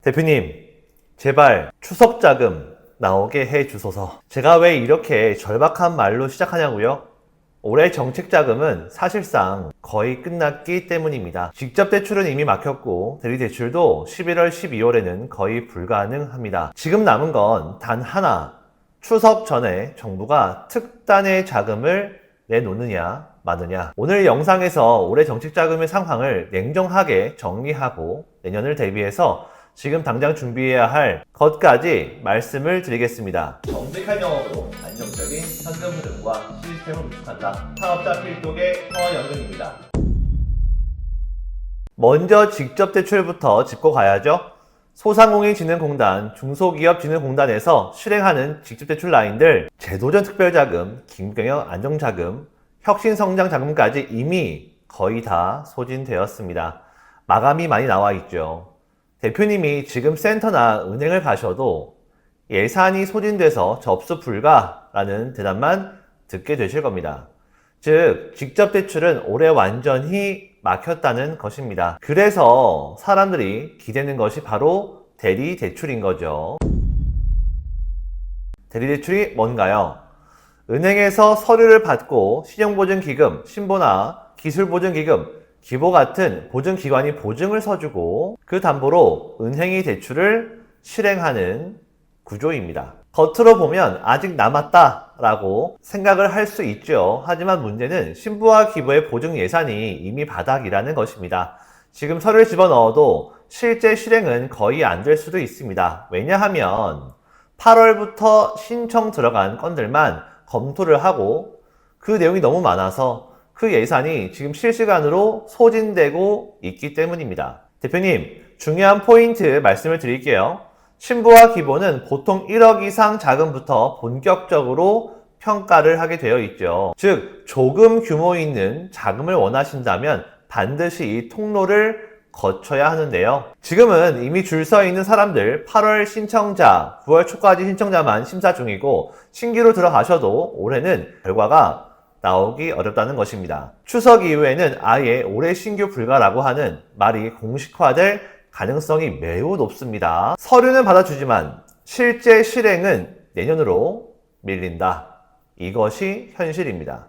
대표님, 제발 추석 자금 나오게 해 주소서. 제가 왜 이렇게 절박한 말로 시작하냐고요? 올해 정책 자금은 사실상 거의 끝났기 때문입니다. 직접 대출은 이미 막혔고 대리 대출도 11월, 12월에는 거의 불가능합니다. 지금 남은 건 단 하나, 추석 전에 정부가 특단의 자금을 내놓느냐 마느냐. 오늘 영상에서 올해 정책 자금의 상황을 냉정하게 정리하고 내년을 대비해서 지금 당장 준비해야 할 것까지 말씀을 드리겠습니다. 정직한 영업으로 안정적인 현금 흐름과 시스템을 구축한다. 사업자 필독의 서연금입니다. 먼저 직접 대출부터 짚고 가야죠. 소상공인진흥공단, 중소기업진흥공단에서 실행하는 직접대출 라인들, 제도전 특별자금, 긴급경영 안정자금, 혁신성장자금까지 이미 거의 다 소진되었습니다. 마감이 많이 나와 있죠. 대표님이 지금 센터나 은행을 가셔도 예산이 소진돼서 접수 불가라는 대답만 듣게 되실 겁니다. 즉, 직접대출은 올해 완전히 막혔다는 것입니다. 그래서 사람들이 기대는 것이 바로 대리대출인 거죠. 대리대출이 뭔가요? 은행에서 서류를 받고 신용보증기금, 신보나 기술보증기금, 기보 같은 보증기관이 보증을 서주고 그 담보로 은행이 대출을 실행하는 구조입니다. 겉으로 보면 아직 남았다라고 생각을 할 수 있죠. 하지만 문제는 신부와 기부의 보증 예산이 이미 바닥이라는 것입니다. 지금 서류를 집어넣어도 실제 실행은 거의 안 될 수도 있습니다. 왜냐하면 8월부터 신청 들어간 건들만 검토를 하고 그 내용이 너무 많아서 그 예산이 지금 실시간으로 소진되고 있기 때문입니다. 대표님, 중요한 포인트 말씀을 드릴게요. 신부와 기부는 보통 1억 이상 자금부터 본격적으로 평가를 하게 되어 있죠. 즉, 조금 규모 있는 자금을 원하신다면 반드시 이 통로를 거쳐야 하는데요. 지금은 이미 줄 서 있는 사람들 8월 신청자, 9월 초까지 신청자만 심사 중이고 신규로 들어가셔도 올해는 결과가 나오기 어렵다는 것입니다. 추석 이후에는 아예 올해 신규 불가라고 하는 말이 공식화될 가능성이 매우 높습니다. 서류는 받아주지만 실제 실행은 내년으로 밀린다. 이것이 현실입니다.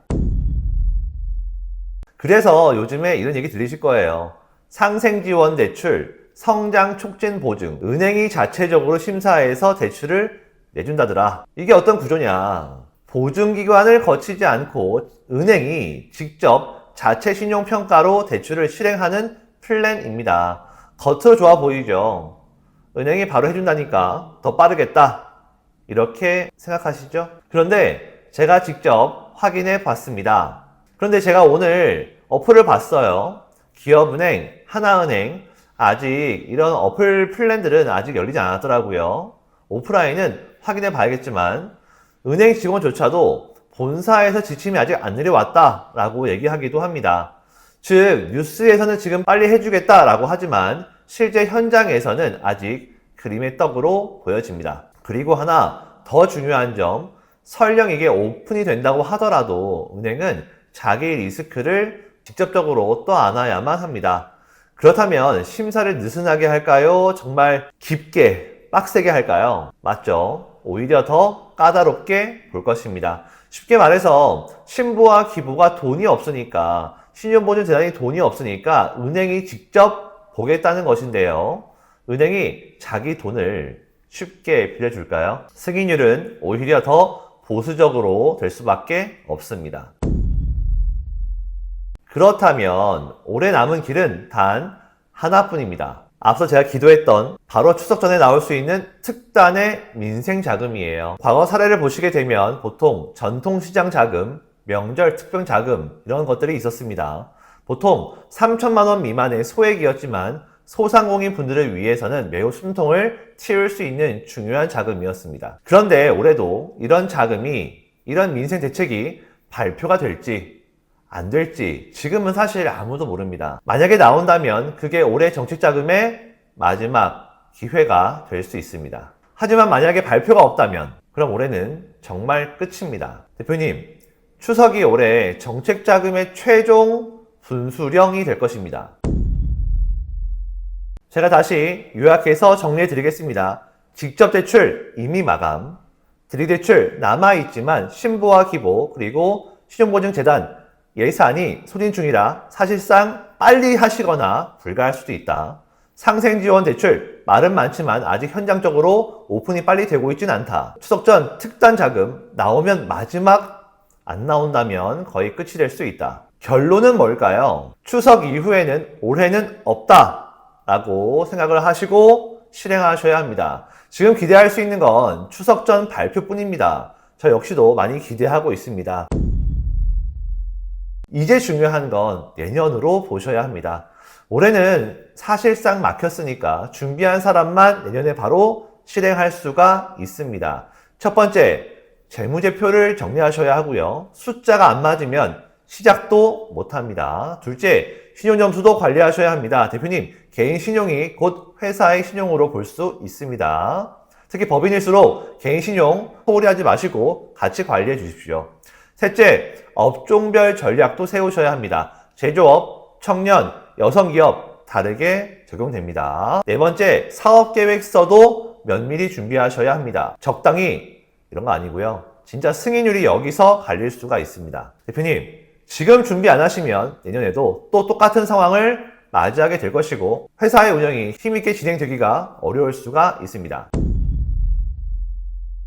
그래서 요즘에 이런 얘기 들리실 거예요. 상생지원 대출, 성장 촉진 보증, 은행이 자체적으로 심사해서 대출을 내준다더라. 이게 어떤 구조냐? 보증기관을 거치지 않고 은행이 직접 자체 신용평가로 대출을 실행하는 플랜입니다. 겉으로 좋아 보이죠? 은행이 바로 해준다니까 더 빠르겠다. 이렇게 생각하시죠? 그런데 제가 직접 확인해 봤습니다. 그런데 제가 오늘 어플을 봤어요. 기업은행, 하나은행, 아직 이런 어플 플랜들은 아직 열리지 않았더라고요. 오프라인은 확인해 봐야겠지만 은행 직원조차도 본사에서 지침이 아직 안 내려왔다라고 얘기하기도 합니다. 즉, 뉴스에서는 지금 빨리 해주겠다라고 하지만 실제 현장에서는 아직 그림의 떡으로 보여집니다. 그리고 하나 더 중요한 점, 설령 이게 오픈이 된다고 하더라도 은행은 자기 리스크를 직접적으로 떠안아야만 합니다. 그렇다면 심사를 느슨하게 할까요? 정말 깊게 빡세게 할까요? 맞죠? 오히려 더 까다롭게 볼 것입니다. 쉽게 말해서 신부와 기부가 돈이 없으니까, 신용보증재단이 돈이 없으니까 은행이 직접 보겠다는 것인데요. 은행이 자기 돈을 쉽게 빌려줄까요? 승인율은 오히려 더 보수적으로 될 수밖에 없습니다. 그렇다면 올해 남은 길은 단 하나뿐입니다. 앞서 제가 기도했던 바로 추석 전에 나올 수 있는 특단의 민생자금이에요. 과거 사례를 보시게 되면 보통 전통시장 자금, 명절 특별 자금 이런 것들이 있었습니다. 보통 3천만 원 미만의 소액이었지만 소상공인 분들을 위해서는 매우 숨통을 틔울 수 있는 중요한 자금이었습니다. 그런데 올해도 이런 자금이, 이런 민생 대책이 발표가 될지 안 될지 지금은 사실 아무도 모릅니다. 만약에 나온다면 그게 올해 정책자금의 마지막 기회가 될 수 있습니다. 하지만 만약에 발표가 없다면 그럼 올해는 정말 끝입니다. 대표님, 추석이 올해 정책자금의 최종 분수령이 될 것입니다. 제가 다시 요약해서 정리해 드리겠습니다. 직접 대출 이미 마감, 드리대출 남아있지만 신보와 기보 그리고 신용보증재단 예산이 소진 중이라 사실상 빨리 하시거나 불가할 수도 있다. 상생지원 대출 말은 많지만 아직 현장적으로 오픈이 빨리 되고 있진 않다. 추석 전 특단 자금 나오면 마지막, 안 나온다면 거의 끝이 될 수 있다. 결론은 뭘까요? 추석 이후에는 올해는 없다 라고 생각을 하시고 실행하셔야 합니다. 지금 기대할 수 있는 건 추석 전 발표뿐입니다. 저 역시도 많이 기대하고 있습니다. 이제 중요한 건 내년으로 보셔야 합니다. 올해는 사실상 막혔으니까 준비한 사람만 내년에 바로 실행할 수가 있습니다. 첫 번째, 재무제표를 정리하셔야 하고요. 숫자가 안 맞으면 시작도 못합니다. 둘째, 신용점수도 관리하셔야 합니다. 대표님, 개인 신용이 곧 회사의 신용으로 볼 수 있습니다. 특히 법인일수록 개인 신용 소홀히 하지 마시고 같이 관리해 주십시오. 셋째, 업종별 전략도 세우셔야 합니다. 제조업, 청년, 여성기업 다르게 적용됩니다. 네 번째, 사업계획서도 면밀히 준비하셔야 합니다. 적당히 이런 거 아니고요. 진짜 승인율이 여기서 갈릴 수가 있습니다. 대표님, 지금 준비 안 하시면 내년에도 또 똑같은 상황을 맞이하게 될 것이고 회사의 운영이 힘있게 진행되기가 어려울 수가 있습니다.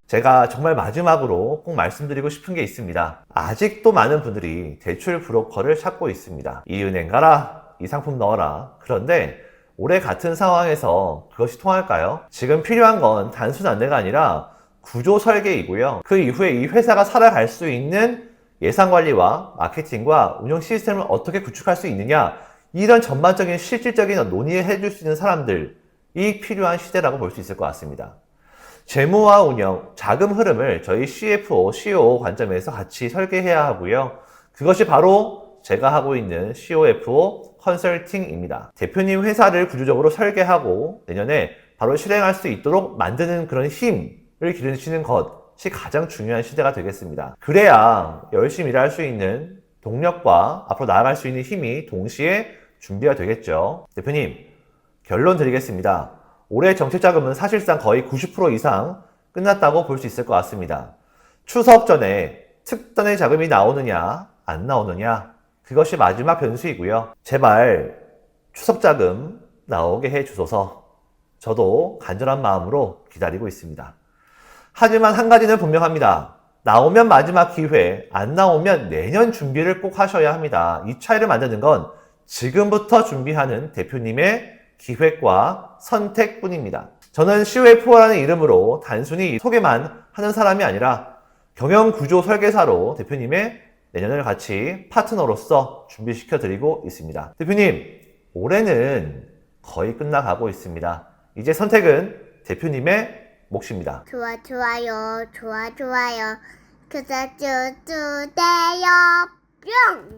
제가 정말 마지막으로 꼭 말씀드리고 싶은 게 있습니다. 아직도 많은 분들이 대출 브로커를 찾고 있습니다. 이 은행 가라, 이 상품 넣어라. 그런데 올해 같은 상황에서 그것이 통할까요? 지금 필요한 건 단순 안내가 아니라 구조 설계이고요. 그 이후에 이 회사가 살아갈 수 있는 예산 관리와 마케팅과 운영 시스템을 어떻게 구축할 수 있느냐, 이런 전반적인 실질적인 논의를 해줄 수 있는 사람들이 필요한 시대라고 볼 수 있을 것 같습니다. 재무와 운영, 자금 흐름을 저희 CFO, COO 관점에서 같이 설계해야 하고요. 그것이 바로 제가 하고 있는 COFO 컨설팅입니다. 대표님 회사를 구조적으로 설계하고 내년에 바로 실행할 수 있도록 만드는 그런 힘을 기르시는 것이 가장 중요한 시대가 되겠습니다. 그래야 열심히 일할 수 있는 동력과 앞으로 나아갈 수 있는 힘이 동시에 준비가 되겠죠. 대표님, 결론 드리겠습니다. 올해 정책자금은 사실상 거의 90% 이상 끝났다고 볼 수 있을 것 같습니다. 추석 전에 특단의 자금이 나오느냐 안 나오느냐, 그것이 마지막 변수이고요. 제발 추석자금 나오게 해주소서. 저도 간절한 마음으로 기다리고 있습니다. 하지만 한 가지는 분명합니다. 나오면 마지막 기회, 안 나오면 내년 준비를 꼭 하셔야 합니다. 이 차이를 만드는 건 지금부터 준비하는 대표님의 기획과 선택뿐입니다. 저는 COFO라는 이름으로 단순히 소개만 하는 사람이 아니라 경영구조 설계사로 대표님의 내년을 같이 파트너로서 준비시켜 드리고 있습니다. 대표님, 올해는 거의 끝나가고 있습니다. 이제 선택은 대표님의 몫입니다. 좋아요. 구독, 좋아요. 뿅!